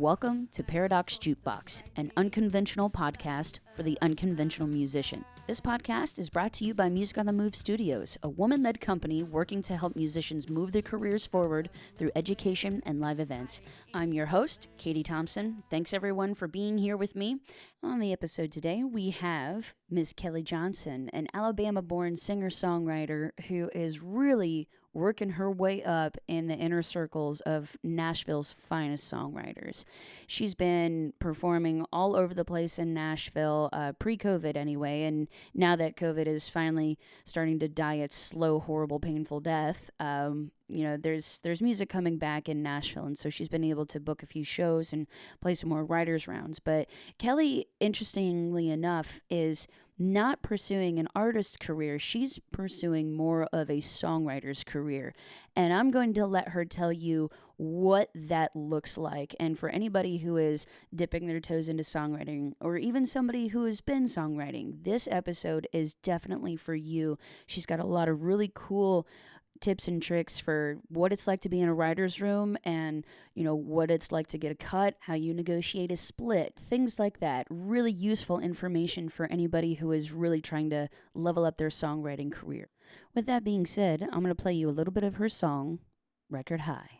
Welcome to Paradox Jukebox, an unconventional podcast for the unconventional musician. This podcast is brought to you by Music on the Move Studios, a woman-led company working to help musicians move their careers forward through education and live events. I'm your host, Caitie Thompson. Thanks everyone for being here with me. On the episode today, we have Ms. Kelli Johnson, an Alabama-born singer-songwriter who is really working her way up in the inner circles of Nashville's finest songwriters. She's been performing all over the place in Nashville, pre-COVID anyway, and now that COVID is finally starting to die its slow, horrible, painful death, there's music coming back in Nashville, and so she's been able to book a few shows and play some more writers' rounds. But Kelli, interestingly enough, is not pursuing an artist's career. She's pursuing more of a songwriter's career. And I'm going to let her tell you what that looks like. And for anybody who is dipping their toes into songwriting, or even somebody who has been songwriting, this episode is definitely for you. She's got a lot of really cool tips and tricks for what it's like to be in a writer's room and, what it's like to get a cut, how you negotiate a split, things like that. Really useful information for anybody who is really trying to level up their songwriting career. With that being said, I'm going to play you a little bit of her song, Record High.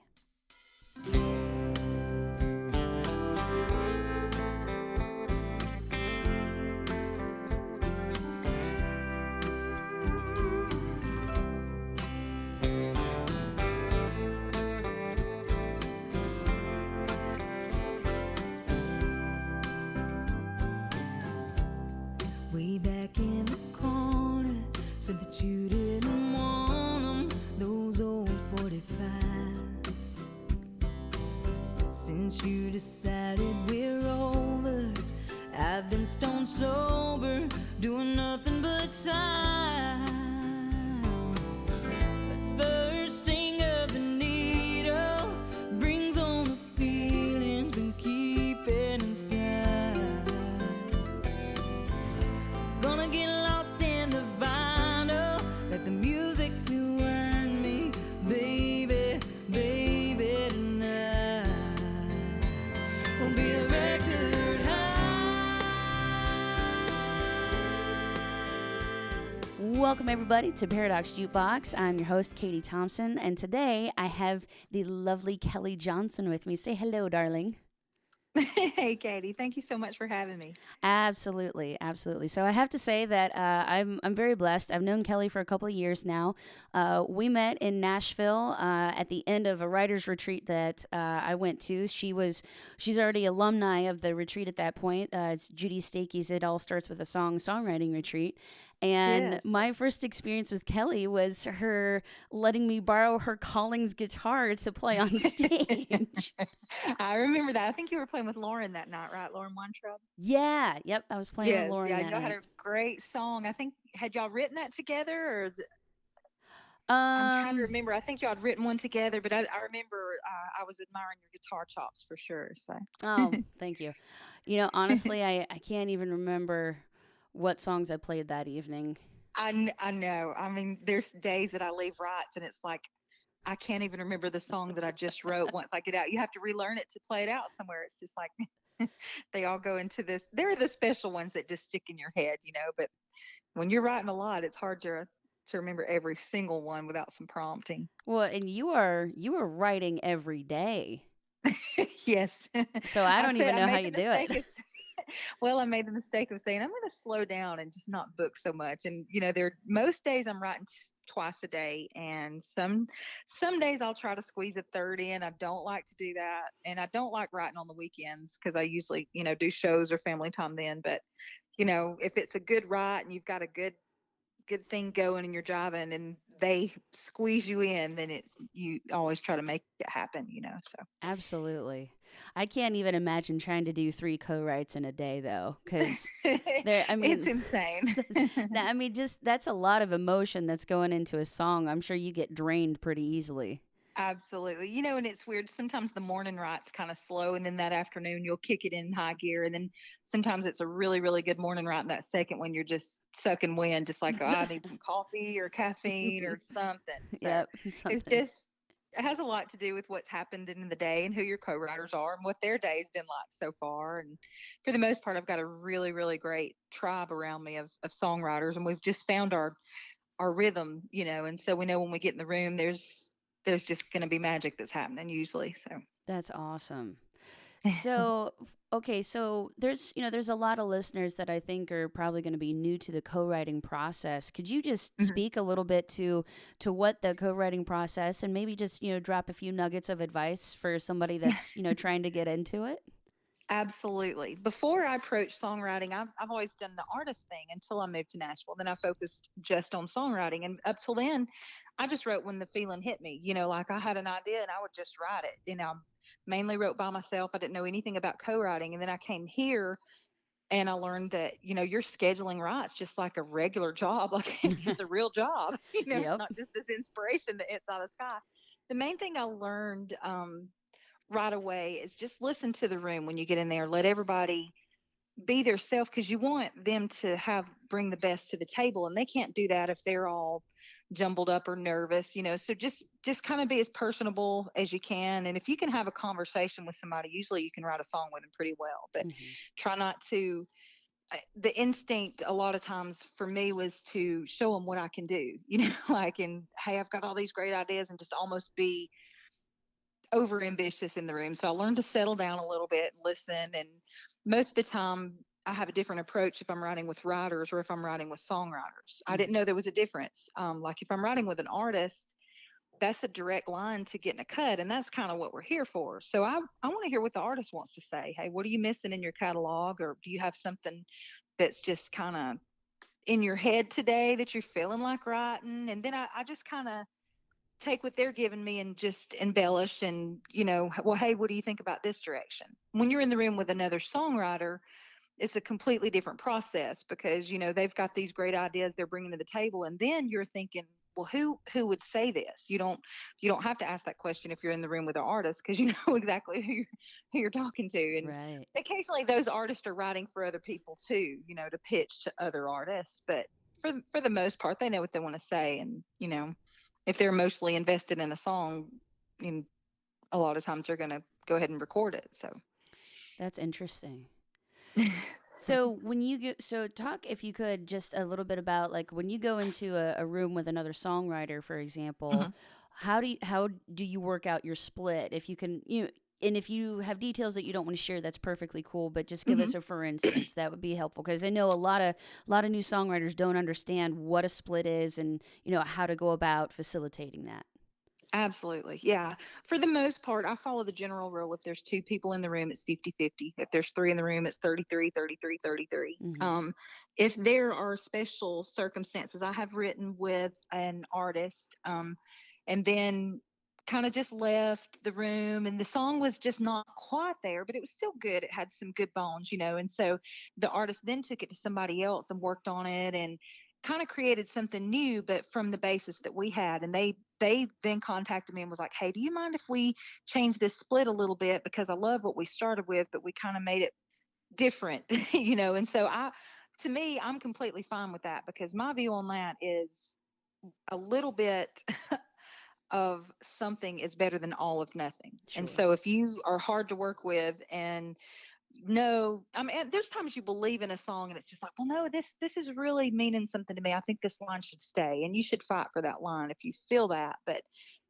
Way back in the corner, said that you didn't want them, those old 45s. Since you decided we're over, I've been stone sober, doing nothing but time. That first sting of the needle brings on the feelings been keeping inside. Gonna get lost in the vinyl, let the music rewind me, baby, baby, tonight. Won't be a record high. Welcome everybody to Paradox Jukebox. I'm your host, Caitie Thompson, and today I have the lovely Kelli Johnson with me. Say hello, darling. Hey, Caitie. Thank you so much for having me. Absolutely, absolutely. So I have to say that I'm very blessed. I've known Kelli for a couple of years now. We met in Nashville at the end of a writer's retreat that I went to. She's already alumni of the retreat at that point. It's Judy Stakey's It All Starts with a Songwriting retreat. And Yes. my first experience with Kelli was her letting me borrow her Collings guitar to play on stage. I remember that. I think you were playing with Lauren that night, right? Lauren Weintraub? Yep, I was playing with Lauren that y'all had night. a great song. I think, had y'all written that together? I'm trying to remember. I think y'all had written one together, but I remember I was admiring your guitar chops for sure. So. Oh, thank you. Honestly, I can't even remember what songs I played that evening. I know. I mean, there's days that I leave rights and it's like, I can't even remember the song that I just wrote once I get out. You have to relearn it to play it out somewhere. It's just like they all go into this. They're the special ones that just stick in your head, but when you're writing a lot, it's hard to remember every single one without some prompting. Well, and you are writing every day. Yes. So I don't even know how you do it. Well, I made the mistake of saying I'm going to slow down and just not book so much. And most days I'm writing twice a day, and some days I'll try to squeeze a third in. I don't like to do that, and I don't like writing on the weekends because I usually do shows or family time then. But if it's a good write and you've got a good thing going and you're driving and they squeeze you in, then you always try to make it happen, so. Absolutely. I can't even imagine trying to do 3 co-writes in a day though, because it's insane. Just that's a lot of emotion that's going into a song. I'm sure you get drained pretty easily. Absolutely. And it's weird. Sometimes the morning write's kind of slow, and then that afternoon you'll kick it in high gear. And then sometimes it's a really, really good morning write, and that second one you're just sucking wind, just like, oh, I need some coffee or caffeine or something. So Yep. Something. it's just It has a lot to do with what's happened in the day and who your co-writers are and what their day's been like so far. And for the most part, I've got a really, really great tribe around me of songwriters, and we've just found our rhythm, and so we know when we get in the room, there's just going to be magic that's happening usually. So That's awesome. So, okay, so there's a lot of listeners that I think are probably going to be new to the co-writing process. Could you just Mhm. speak a little bit to what the co-writing process, and maybe just, drop a few nuggets of advice for somebody that's, trying to get into it? Absolutely. Before I approached songwriting, I've always done the artist thing until I moved to Nashville. Then I focused just on songwriting. And up till then, I just wrote when the feeling hit me. Like I had an idea and I would just write it. Mainly wrote by myself. I didn't know anything about co-writing. And then I came here and I learned that, your scheduling writes just like a regular job, like it's a real job, Yep. not just this inspiration that hits out of the sky. The main thing I learned right away is just listen to the room when you get in there. Let everybody be their self, because you want them to bring the best to the table, and they can't do that if they're all jumbled up or nervous. So just kind of be as personable as you can, and if you can have a conversation with somebody, usually you can write a song with them pretty well. But Hmm. try not to the instinct a lot of times for me was to show them what I can do, like, and hey, I've got all these great ideas, and just almost be over ambitious in the room. So I learned to settle down a little bit, listen, and most of the time I have a different approach if I'm writing with writers or if I'm writing with songwriters. I didn't Hmm. know there was a difference. Like if I'm writing with an artist, that's a direct line to getting a cut, and that's kind of what we're here for. So I want to hear what the artist wants to say. Hey, what are you missing in your catalog, or do you have something that's just kind of in your head today that you're feeling like writing? And then I just kind of take what they're giving me and just embellish and, well, hey, what do you think about this direction? When you're in the room with another songwriter, it's a completely different process because, they've got these great ideas they're bringing to the table. And then you're thinking, well, who would say this? You don't have to ask that question if you're in the room with an artist, because you know exactly who you're talking to. And Right. occasionally those artists are writing for other people too, to pitch to other artists. But for the most part, they know what they want to say. And, if they're emotionally invested in a song, in a lot of times they're going to go ahead and record it. So That's interesting. So when you go, so talk if you could just a little bit about like when you go into a room with another songwriter, for example, Mhm. how do you work out your split? If you can, and if you have details that you don't want to share, that's perfectly cool. But just give Mhm. us a for instance, that would be helpful because I know a lot of new songwriters don't understand what a split is and how to go about facilitating that. Absolutely. Yeah. For the most part, I follow the general rule. If there's two people in the room, it's 50-50. If there's three in the room, it's 33, 33, 33. Hmm. If there are special circumstances, I have written with an artist and then kind of just left the room, and the song was just not quite there, but it was still good. It had some good bones, and so the artist then took it to somebody else and worked on it and kind of created something new, but from the basis that we had. And they then contacted me and was like, hey, do you mind if we change this split a little bit, because I love what we started with, but we kind of made it different. And so to me, I'm completely fine with that, because my view on that is a little bit of something is better than all of nothing. And Sure. so if you are hard to work with, and no, I mean, there's times you believe in a song and it's just like, well, no, this is really meaning something to me. I think this line should stay, and you should fight for that line if you feel that. But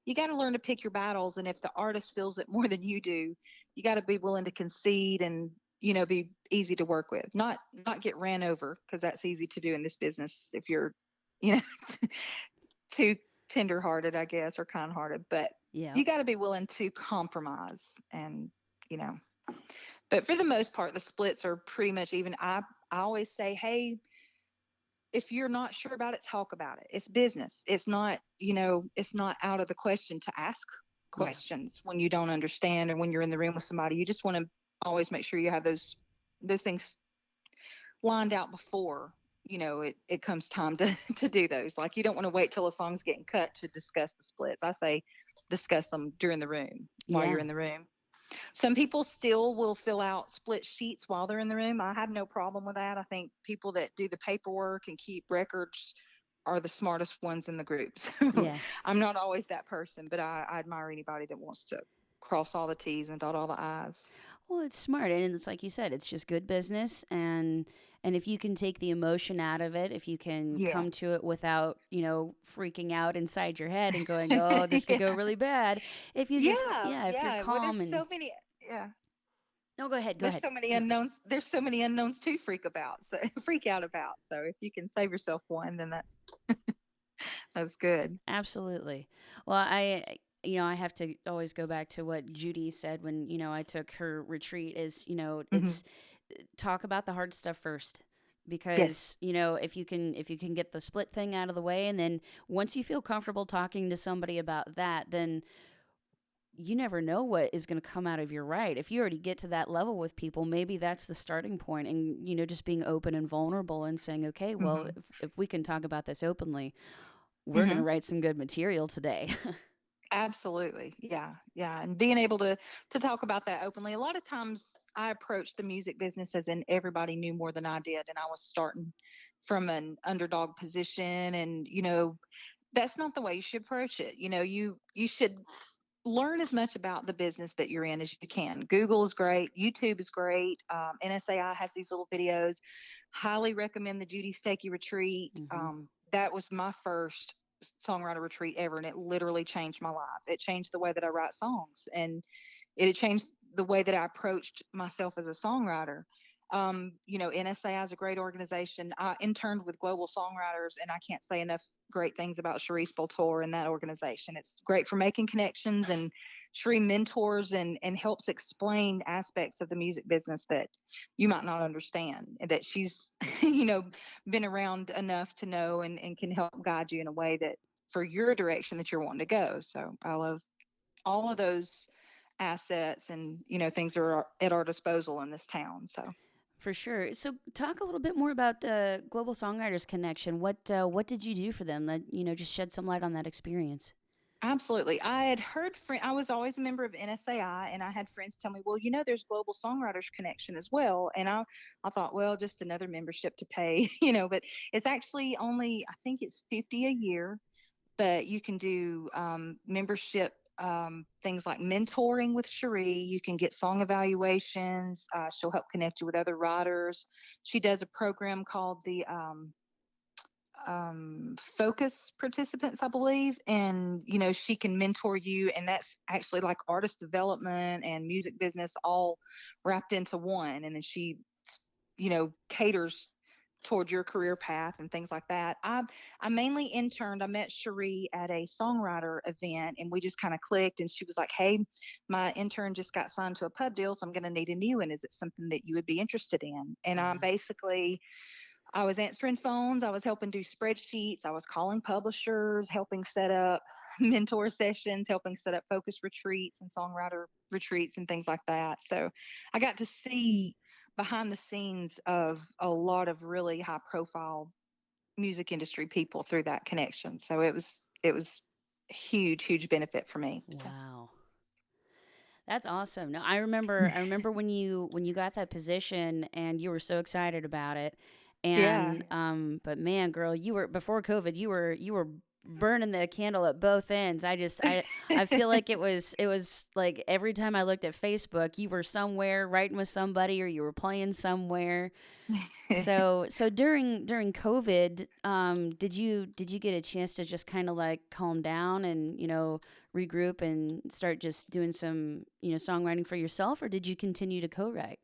you got to learn to pick your battles, and if the artist feels it more than you do, you got to be willing to concede and, be easy to work with, not get ran over, because that's easy to do in this business if you're, you know, too tender-hearted, I guess, or kind-hearted. But Yeah. you got to be willing to compromise, and you know but for the most part, the splits are pretty much even. I always say, hey, if you're not sure about it, talk about it. It's business. It's not out of the question to ask Yeah. questions when you don't understand, or when you're in the room with somebody. You just want to always make sure you have those things lined out before, it comes time to to do those. Like, you don't want to wait till a song's getting cut to discuss the splits. I say discuss them during the room, while you're Yeah. in the room. Some people still will fill out split sheets while they're in the room. I have no problem with that. I think people that do the paperwork and keep records are the smartest ones in the group. So Yeah. I'm not always that person, but I admire anybody that wants to cross all the T's and dot all the I's. Well, it's smart, and it's like you said, it's just good business, and if you can take the emotion out of it, if you can Yeah. come to it without freaking out inside your head and going, oh, this could go Yeah. really bad. If you just Yeah. if you're Yeah. Well, there's calm and so many. Yeah. no, go ahead, go There's ahead. so many unknowns. There's so many unknowns to freak about. So freak out about. So if you can save yourself one, then that's good. Absolutely. Well, I have to always go back to what Judy said when I took her retreat. Is Hmm. it's talk about the hard stuff first, Yes. because if you can get the split thing out of the way, and then once you feel comfortable talking to somebody about that, then you never know what is going to come out of your right. If you already get to that level with people, maybe that's the starting point, and just being open and vulnerable and saying, okay, well, Hmm. if we can talk about this openly, we're going to Hmm. write some good material today. Absolutely. Yeah. Yeah. And being able to talk about that openly. A lot of times I approached the music business as in everybody knew more than I did. And I was starting from an underdog position. And, that's not the way you should approach it. You should learn as much about the business that you're in as you can. Google is great. YouTube is great. NSAI has these little videos. Highly recommend the Judy Stakey retreat. Hmm. That was my first songwriter retreat ever, and it literally changed my life. It changed the way that I write songs, and it had changed the way that I approached myself as a songwriter. NSAI is a great organization. I interned with Global Songwriters, and I can't say enough great things about Cherise Boltor and that organization. It's great for making connections, and Cherie mentors and helps explain aspects of the music business that you might not understand, and that she's, been around enough to know and can help guide you in a way that for your direction that you're wanting to go. So I love all of those assets and things are at our disposal in this town. So For sure. So, talk a little bit more about the Global Songwriters Connection. What did you do for them? That just shed some light on that experience. absolutely. I had heard I was always a member of NSAI, and I had friends tell me, well, there's Global Songwriters Connection as well. And I thought, well, just another membership to pay, but it's actually only, I think it's 50 a year, but you can do membership things like mentoring with Cherie. You can get song evaluations. She'll help connect you with other writers. She does a program called the focus participants, I believe, and she can mentor you, and that's actually like artist development and music business all wrapped into one. And then she caters toward your career path and things like that. I mainly interned. I met Cherie at a songwriter event, and we just kind of clicked. And she was like, "Hey, my intern just got signed to a pub deal, so I'm going to need a new one. Is it something that you would be interested in?" And Yeah. I was answering phones, I was helping do spreadsheets, I was calling publishers, helping set up mentor sessions, helping set up focus retreats and songwriter retreats and things like that. So I got to see behind the scenes of a lot of really high profile music industry people through that connection. So it was huge benefit for me. So Wow. That's awesome. No, I remember when you got that position and you were so excited about it. yeah. And but man, girl, you were before COVID, you were burning the candle at both ends. I feel like it was like every time I looked at Facebook, you were somewhere writing with somebody or you were playing somewhere. So during COVID, did you get a chance to just kind of like calm down and regroup and start just doing some songwriting for yourself, or did you continue to co-write?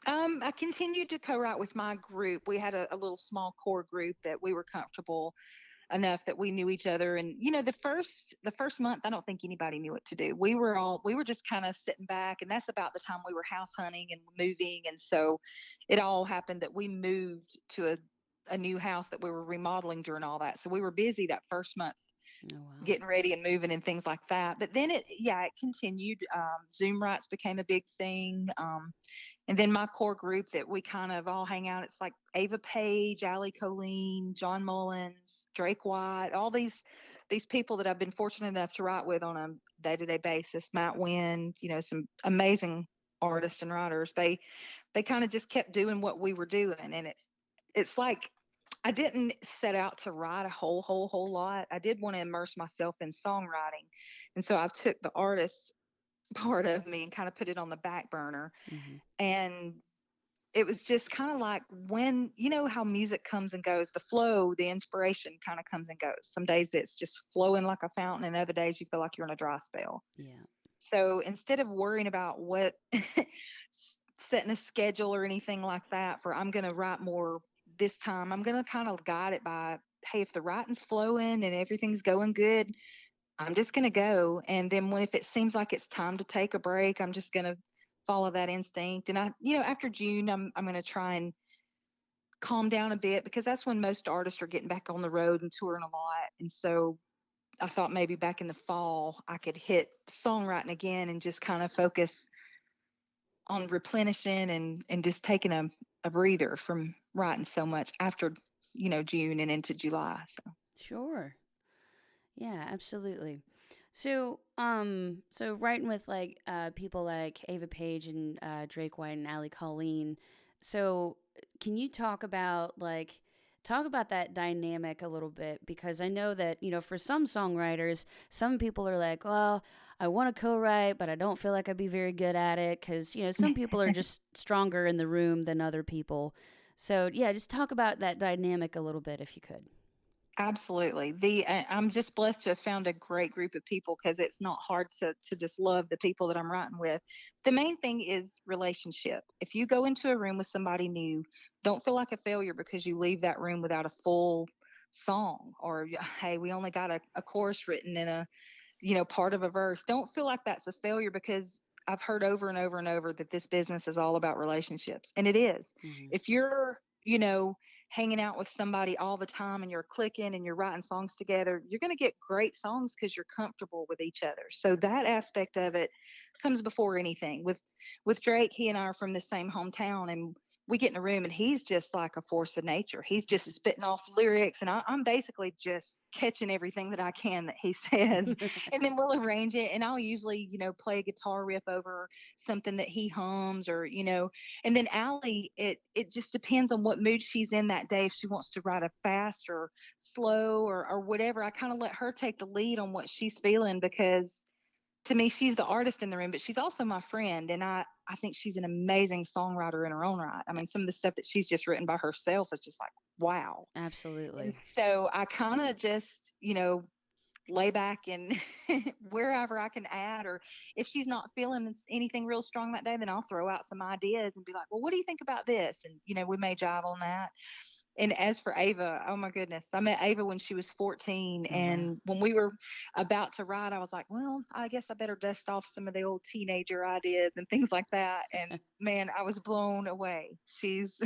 I continued to co-write with my group. We had a little small core group that we were comfortable enough that we knew each other. And the first month, I don't think anybody knew what to do. We were just kind of sitting back, and that's about the time we were house hunting and moving. And so it all happened that we moved to a new house that we were remodeling during all that. So we were busy that first month Oh wow. getting ready and moving and things like that. But then it continued. Zoom rights became a big thing. And then my core group that we kind of all hang out, it's like Ava Page, Allie Colleen, John Mullins, Drake White, all these people that I've been fortunate enough to write with on a day-to-day basis. Matt Wynn, some amazing artists and writers. They kind of just kept doing what we were doing, and it's like I didn't set out to write a whole lot. I did want to immerse myself in songwriting. And so I took the artist part of me and kind of put it on the back burner. Mm-hmm. And it was just kind of like, when, you know, how music comes and goes, the flow, the inspiration kind of comes and goes. Some days it's just flowing like a fountain, and other days you feel like you're in a dry spell. Yeah. So instead of worrying about what setting a schedule or anything like that for I'm going to write more this time, I'm going to kind of guide it by, hey, if the writing's flowing and everything's going good, I'm just going to go. And then when, if it seems like it's time to take a break, I'm just going to follow that instinct. And I, you know, after June, I'm going to try and calm down a bit, because that's when most artists are getting back on the road and touring a lot. And so I thought maybe back in the fall I could hit songwriting again and just kind of focus on replenishing and just taking a breather from writing so much after, you know, June and into July. So Sure. Yeah, absolutely. So, so writing with like people like Ava Page and Drake White and Ali Colleen. So, can you talk about that dynamic a little bit? Because I know that, you know, for some songwriters, some people are like, well, I want to co-write, but I don't feel like I'd be very good at it, because, you know, some people are just stronger in the room than other people. So, yeah, just talk about that dynamic a little bit if you could. absolutely. I'm just blessed to have found a great group of people, because it's not hard to just love the people that I'm writing with. The main thing is relationship. If you go into a room with somebody new, don't feel like a failure because you leave that room without a full song, or hey, we only got a chorus written and a, you know, part of a verse. Don't feel like that's a failure, because I've heard over and over and over that this business is all about relationships. And it is. Mm-hmm. If you're, you know, hanging out with somebody all the time and you're clicking and you're writing songs together, you're going to get great songs because you're comfortable with each other. So that aspect of it comes before anything. With Drake, he and I are from the same hometown, and we get in a room and he's just like a force of nature. He's just spitting off lyrics, and I'm basically just catching everything that I can that he says. And then we'll arrange it, and I'll usually, you know, play a guitar riff over something that he hums, or, you know. And then Allie, it just depends on what mood she's in that day. If she wants to write a fast or slow or whatever, I kind of let her take the lead on what she's feeling, because to me, she's the artist in the room, but she's also my friend. And I think she's an amazing songwriter in her own right. I mean, some of the stuff that she's just written by herself is just like, wow. And Absolutely. so I kind of just, you know, lay back and wherever I can add, or if she's not feeling anything real strong that day, then I'll throw out some ideas and be like, well, what do you think about this? And, you know, we may jive on that. And as for Ava, oh my goodness, I met Ava when she was 14. Oh, wow. And when we were about to write, I was like, well, I guess I better dust off some of the old teenager ideas and things like that. And man, I was blown away. She's,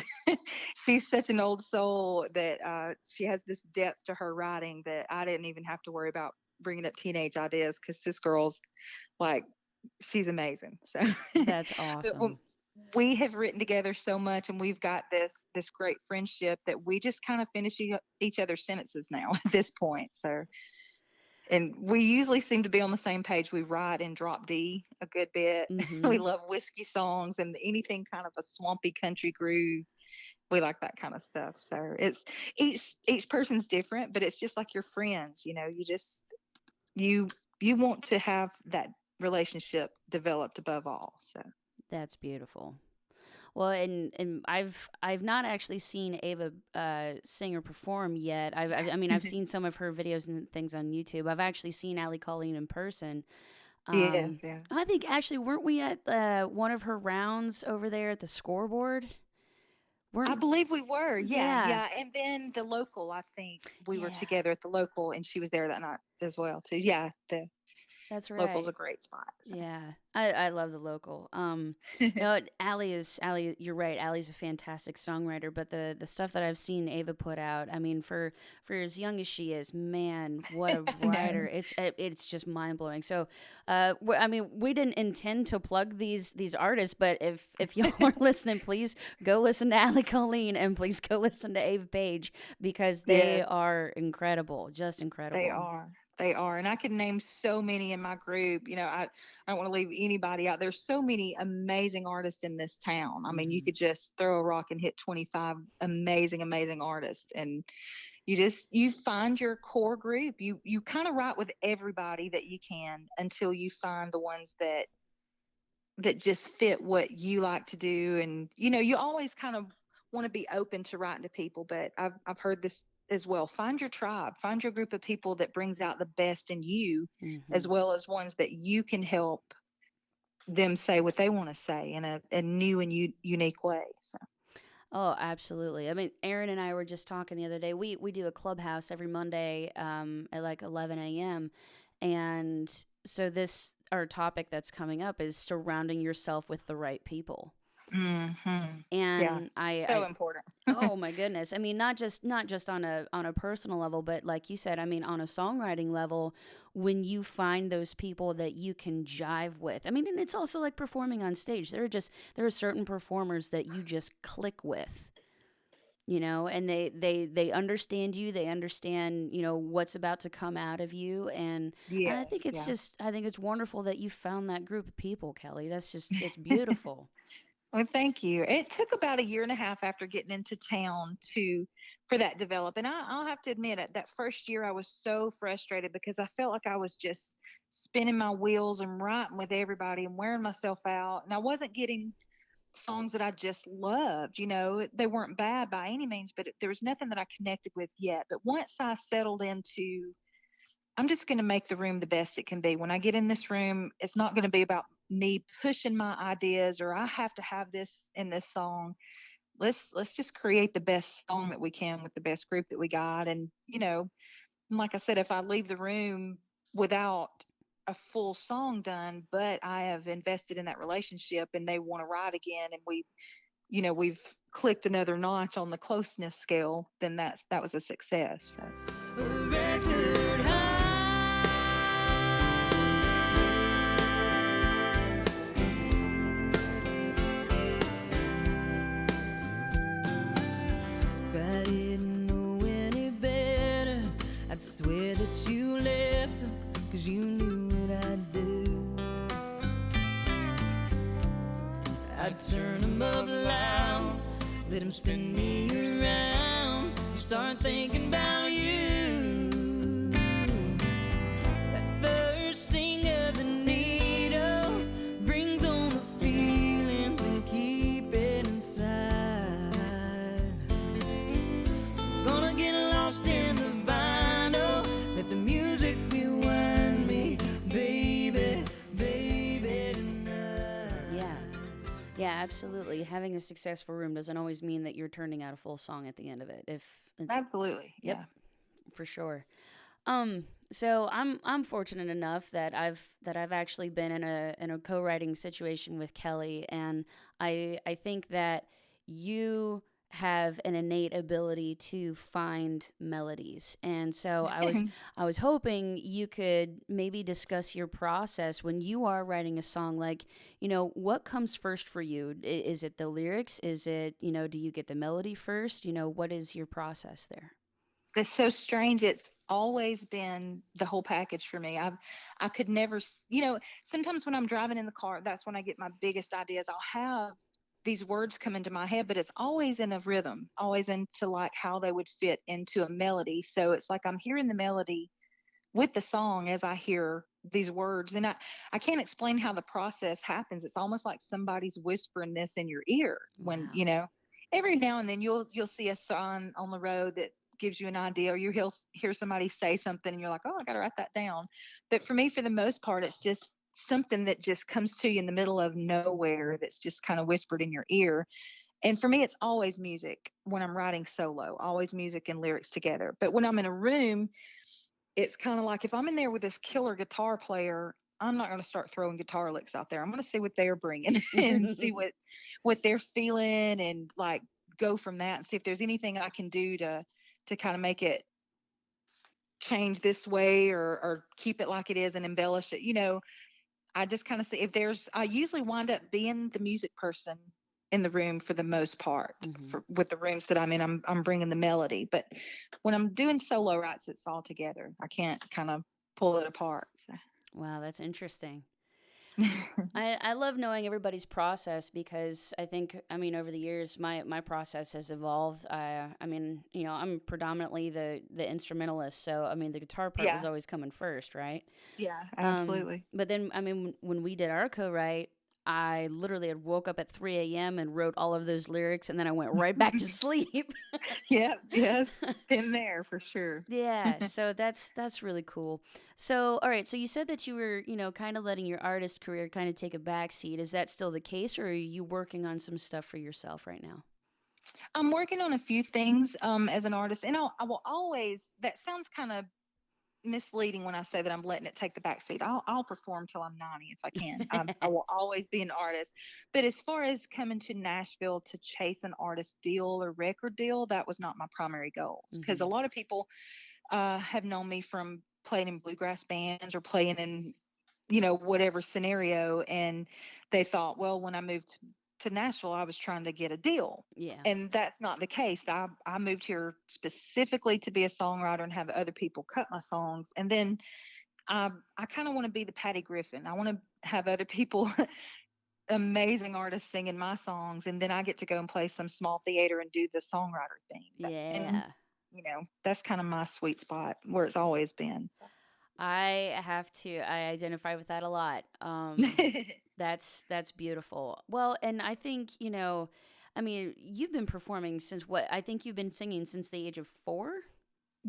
she's such an old soul that she has this depth to her writing that I didn't even have to worry about bringing up teenage ideas, because this girl's like, she's amazing. So, That's but awesome. we have written together so much, and we've got this great friendship that we just kind of finish each other's sentences now at this point. So, and we usually seem to be on the same page. We write in drop D a good bit. We Mm-hmm. love whiskey songs and anything kind of a swampy country groove. We like that kind of stuff. So it's each person's different, but it's just like your friends. You know, you you want to have that relationship developed above all. So. That's beautiful. Well, and I've not actually seen Ava sing or perform yet. I mean, I've seen some of her videos and things on YouTube. I've actually seen Ali Colleen in person. Yes, yeah. I think actually, weren't we at one of her rounds over there at the scoreboard? I Weren't believe we were. Yeah, Yeah, yeah. And then the local, I think we were yeah, together at the local, and she was there that night as well too. Yeah, the that's local's right. a great spot. Yeah, I love the local. So. No, Allie. You're right. Allie's a fantastic songwriter, but the stuff that I've seen Ava put out, I mean, for as young as she is, man, what a No. writer! It's just mind blowing. So, I mean, we didn't intend to plug these artists, but if y'all are listening, please go listen to Allie Colleen and please go listen to Ava Page, because they Yes, are incredible, just they incredible. are. They are. And I could name so many in my group. I don't want to leave anybody out. There's so many amazing artists in this town. I mean, you Mhm. could just throw a rock and hit 25 amazing, amazing artists. And you find your core group. You kind of write with everybody that you can until you find the ones that just fit what you like to do. And you always kind of want to be open to writing to people, but I've heard this as well. Find your tribe, find your group of people that brings out the best in you, as Mhm. well as ones that you can help them say what they want to say in a new and unique way. So Oh, absolutely. I mean, Erin and I were just talking the other day. We do a clubhouse every Monday at like 11 a.m. And so this our topic that's coming up is surrounding yourself with the right people. yeah, And so important. oh my goodness. I mean, not just on a personal level, but like you said, I mean, on a songwriting level, when you find those people that you can jive with. I mean, and it's also like performing on stage. There are certain performers that you just click with. And they understand you, they understand what's about to come out of you, and I Yes, think yeah. I think it's wonderful that you found that group of people, Kelly. It's beautiful. Well, thank you. It took about a year and a half after getting into town to for that develop. And I'll have to admit it, that first year I was so frustrated because I felt like I was just spinning my wheels and writing with everybody and wearing myself out. And I wasn't getting songs that I just loved. They weren't bad by any means, but there was nothing that I connected with yet. But once I settled into I'm just going to make the room the best it can be. When I get in this room, it's not going to be about me pushing my ideas or I have to have this in this song. Let's just create the best song that we can with the best group that we got. And like I said, if I leave the room without a full song done, but I have invested in that relationship and they want to write again, and we've clicked another notch on the closeness scale, then that was a success. So. Record high. If I didn't know any better, I'd swear that you left him, 'cause you knew what I'd do. I'd turn him up loud, let him spin me around, and start thinking about you. That first sting of the needle brings on the feelings and keep it inside. Gonna get lost in the vinyl, let the music rewind me, baby, baby, tonight. Yeah, absolutely. Having a successful room doesn't always mean that you're turning out a full song at the end of it. Absolutely. Yep, Yeah. for sure. So I'm fortunate enough that I've actually been in a co-writing situation with Kelly, and I think that you have an innate ability to find melodies. And so I was hoping you could maybe discuss your process when you are writing a song. Like, what comes first for you? Is it the lyrics? Is it, do you get the melody first? What is your process there? It's so strange. It's always been the whole package for me. I could never, sometimes when I'm driving in the car, that's when I get my biggest ideas. I'll have these words come into my head, but it's always in a rhythm, always into like how they would fit into a melody. So it's like I'm hearing the melody with the song as I hear these words. And I can't explain how the process happens. It's almost like somebody's whispering this in your ear when, Wow. every now and then you'll see a sign on the road that gives you an idea, or hear somebody say something and you're like, oh, I got to write that down. But for me, for the most part, it's just something that just comes to you in the middle of nowhere that's just kind of whispered in your ear. And for me, it's always music when I'm writing solo, always music and lyrics together. But when I'm in a room, it's kind of like if I'm in there with this killer guitar player, I'm not going to start throwing guitar licks out there. I'm going to see what they're bringing and see what they're feeling, and like go from that and see if there's anything I can do to kind of make it change this way, or keep it like it is and embellish it. I just kind of see if there's. I usually wind up being the music person in the room for the most part. Hmm. With the rooms that I'm in, I'm bringing the melody, but when I'm doing solo writes, it's all together. I can't kind of pull it apart. Wow, that's interesting. I love knowing everybody's process because I think, I mean, over the years, my process has evolved. I mean, I'm predominantly the instrumentalist. So, I mean, the guitar part was Yeah. always coming first, right? Yeah, absolutely. But then, I mean, when we did our co-write, I literally had woke up at 3 a.m. and wrote all of those lyrics, and then I went right back to sleep. Yep. Yes. Been there for sure. Yeah, so that's really cool. So, all right, so you said that you were, kind of letting your artist career kind of take a backseat. Is that still the case, or are you working on some stuff for yourself right now? I'm working on a few things as an artist, and I will always. That sounds kind of misleading when I say that I'm letting it take the backseat. I'll perform till I'm 90 if I can. I will always be an artist. But as far as coming to Nashville to chase an artist deal or record deal, that was not my primary goal. Because a lot of people have known me from playing in bluegrass bands or playing in whatever scenario, and they thought, well, when I moved to Nashville, I was trying to get a deal. Yeah. And that's not the case. I moved here specifically to be a songwriter and have other people cut my songs. And then I kind of want to be the Patty Griffin. I want to have other people, amazing artists singing my songs. And then I get to go and play some small theater and do the songwriter thing. Yeah. And, that's kind of my sweet spot where it's always been. So. I identify with that a lot. That's beautiful. Well, and I think, I mean, you've been performing since what? I think you've been singing since the age of 4?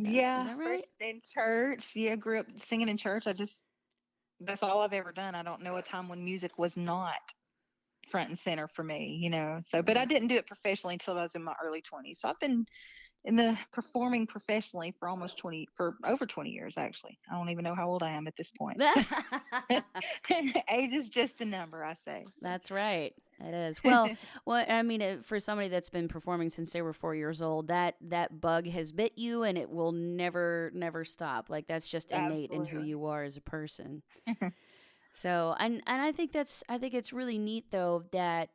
Is that right? First in church. Yeah, grew up singing in church. That's all I've ever done. I don't know a time when music was not front and center for me, So, but I didn't do it professionally until I was in my early 20s. So I've been in the performing professionally for for over 20 years, actually. I don't even know how old I am at this point. Age is just a number, I say. That's right. It is. Well, I mean, for somebody that's been performing since they were 4 years old, that bug has bit you, and it will never stop. Like, that's just innate in who you are as a person. So, and I think it's really neat though that,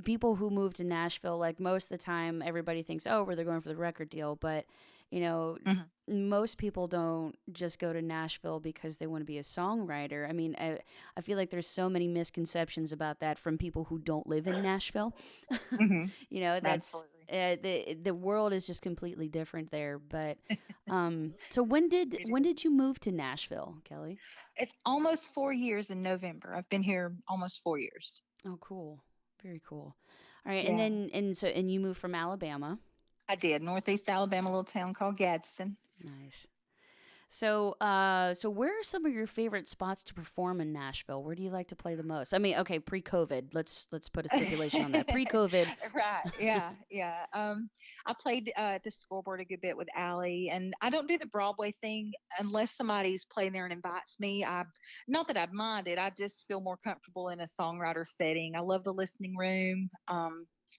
people who move to Nashville, like most of the time, everybody thinks, oh, they're going for the record deal. But, most people don't just go to Nashville because they want to be a songwriter. I mean, I feel like there's so many misconceptions about that from people who don't live in Nashville. That's the world is just completely different there. But so when did you move to Nashville, Kelli? It's almost 4 years in November. I've been here almost 4 years. Oh, cool. Very cool. All right. Yeah. And you moved from Alabama. I did. Northeast Alabama, a little town called Gadsden. Nice. So where are some of your favorite spots to perform in Nashville? Where do you like to play the most? I mean, okay, pre-COVID. Let's put a stipulation on that. Pre-COVID. Right. Yeah. Yeah. I played at the Scoreboard a good bit with Allie, and I don't do the Broadway thing unless somebody's playing there and invites me. Not that I'd mind it. I just feel more comfortable in a songwriter setting. I love the listening room.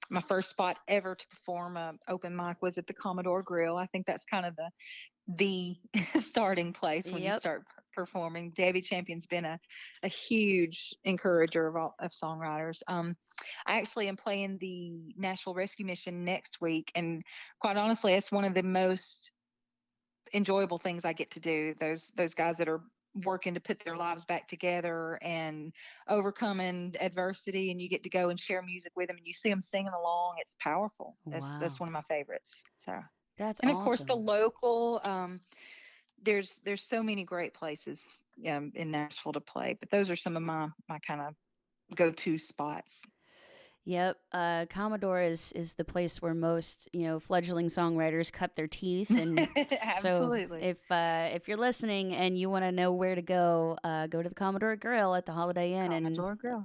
My first spot ever to perform a open mic was at the Commodore Grill. I think that's kind of the starting place when you start performing. Debbie Champion's been a huge encourager of songwriters. I actually am playing the Nashville Rescue Mission next week, and quite honestly, it's one of the most enjoyable things I get to do. Those guys that are working to put their lives back together and overcoming adversity, and you get to go and share music with them, and you see them singing along. It's powerful. That's one of my favorites. So that's and awesome. Of course the local. There's so many great places in Nashville to play, but those are some of my kind of go-to spots. Yep. Commodore is the place where most, fledgling songwriters cut their teeth. And Absolutely. So if you're listening and you want to know where to go to the Commodore Grill at the Holiday Inn and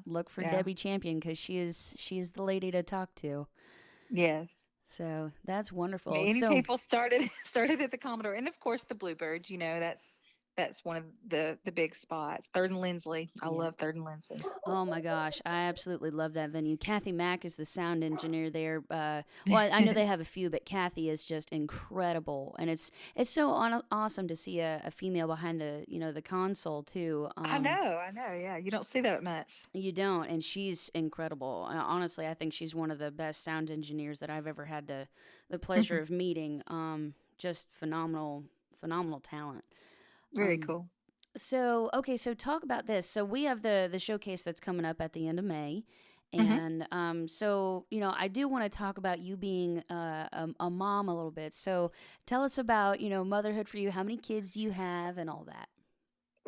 look for Debbie Champion, because she is the lady to talk to. Yes. So that's wonderful. Many people started at the Commodore, and of course the Bluebirds. That's one of the big spots. Third and Lindsley. I love Third and Lindsley. Oh my gosh, I absolutely love that venue. Kathy Mack is the sound engineer there. Well, I know they have a few, but Kathy is just incredible, and it's so awesome to see a female behind the console too. I know. Yeah, you don't see that much. You don't, and she's incredible. Honestly, I think she's one of the best sound engineers that I've ever had the pleasure of meeting. Just phenomenal talent. Very cool. So, okay, so talk about this. So we have the showcase that's coming up at the end of May. And so, I do want to talk about you being a mom a little bit. So tell us about, motherhood for you, how many kids do you have and all that.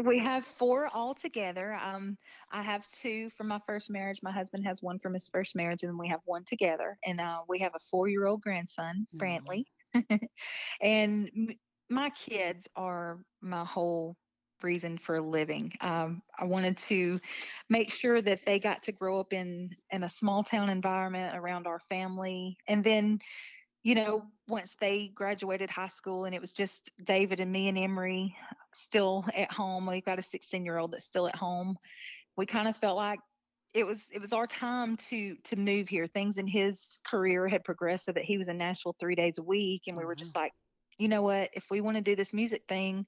We have 4 altogether. I have 2 from my first marriage. My husband has 1 from his first marriage, and we have 1 together. And we have a 4-year-old grandson, Aw. Brantley. And my kids are my whole reason for living. I wanted to make sure that they got to grow up in a small town environment around our family, and then once they graduated high school and it was just David and me and Emery still at home. We've got a 16-year-old that's still at home. We kind of felt like it was our time to move here. Things in his career had progressed so that he was in Nashville 3 days a week, and Oh, we were wow. just like, you know what? If we want to do this music thing,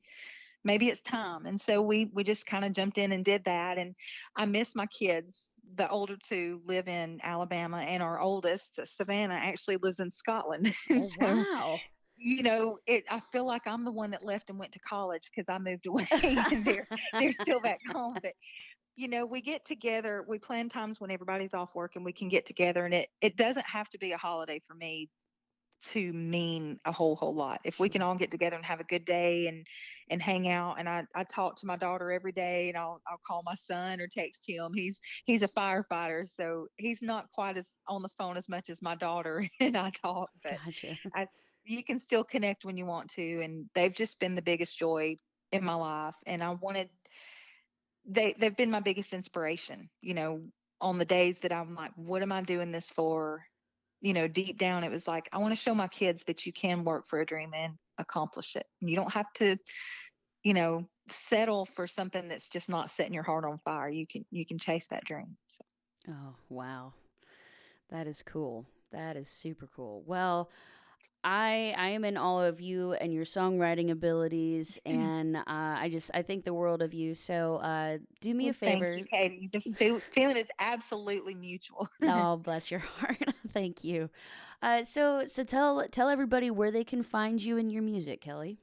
maybe it's time. And so we just kind of jumped in and did that. And I miss my kids. The older 2 live in Alabama, and our oldest, Savannah, actually lives in Scotland. And Oh, so, wow. I feel like I'm the one that left and went to college because I moved away, and they're still back home. But we get together. We plan times when everybody's off work, and we can get together. And it doesn't have to be a holiday for me to mean a whole lot. If we can Sure. all get together and have a good day and hang out. And I talk to my daughter every day, and I'll call my son or text him. He's a firefighter, so he's not quite as on the phone as much as my daughter and I talk, but Gotcha. I you can still connect when you want to, and they've just been the biggest joy in my life. And I wanted they've been my biggest inspiration, on the days that I'm like, what am I doing this for? Deep down, it was like, I want to show my kids that you can work for a dream and accomplish it. And you don't have to, settle for something that's just not setting your heart on fire. You can chase that dream. So. Oh, wow. That is cool. That is super cool. Well, I am in awe of you and your songwriting abilities, and I think the world of you. So do me a Well, thank favor. you, Caitie. The feeling is absolutely mutual. Oh, bless your heart. Thank you. So tell everybody where they can find you and your music, Kelli.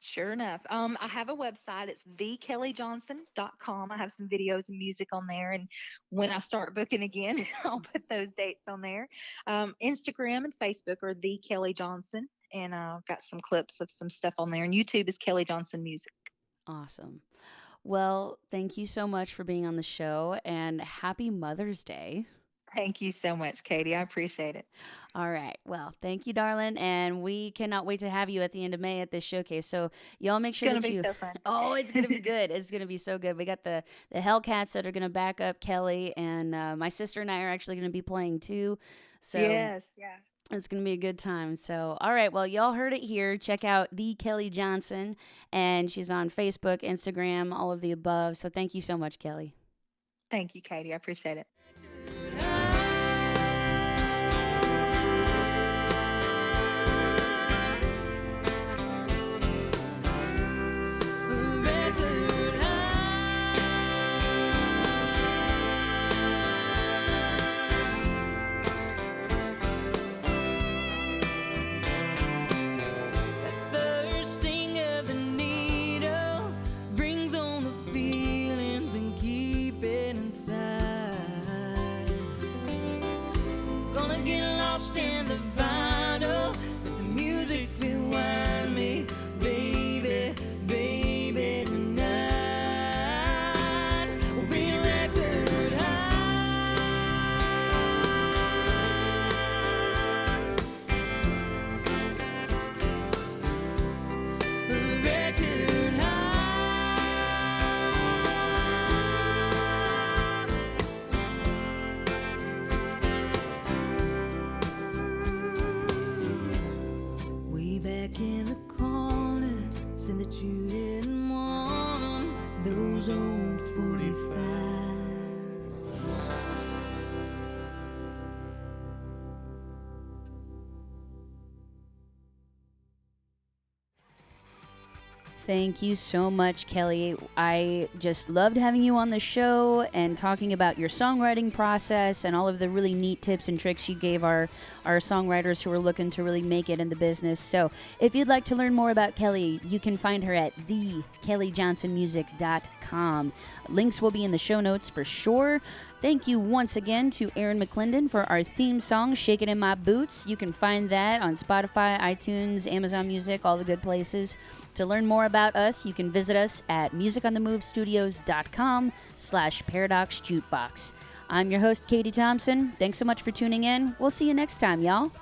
Sure enough. I have a website. It's thekellyjohnson.com. I have some videos and music on there. And when I start booking again, I'll put those dates on there. Instagram and Facebook are The Kelli Johnson. And I've got some clips of some stuff on there. And YouTube is Kelli Johnson Music. Awesome. Well, thank you so much for being on the show, and happy Mother's Day. Thank you so much, Caitie. I appreciate it. All right. Well, thank you, darling. And we cannot wait to have you at the end of May at this showcase. So y'all make It's sure going that to be you. so fun. Oh, it's going to be good. It's going to be so good. We got the Hellcats that are going to back up Kelli, and my sister and I are actually going to be playing too. So Yes. Yeah. it's going to be a good time. So, all right. Well, y'all heard it here. Check out the Kelli Johnson, and she's on Facebook, Instagram, all of the above. So thank you so much, Kelli. Thank you, Caitie. I appreciate it. In the vinyl, let the music rewind me, baby, baby, tonight. We'll bring a record high. A record high. Way back in the corner, said that you didn't want 'em, those old 45s. Thank you so much, Kelli. I just loved having you on the show and talking about your songwriting process and all of the really neat tips and tricks you gave our songwriters who are looking to really make it in the business. So if you'd like to learn more about Kelli, you can find her at thekellijohnsonmusic.com. Links will be in the show notes for sure. Thank you once again to Erin McLendon for our theme song, Shakin' in My Boots. You can find that on Spotify, iTunes, Amazon Music, all the good places. To learn more about us, you can visit us at musiconthemovestudios.com/paradoxjukebox. I'm your host, Caitie Thompson. Thanks so much for tuning in. We'll see you next time, y'all.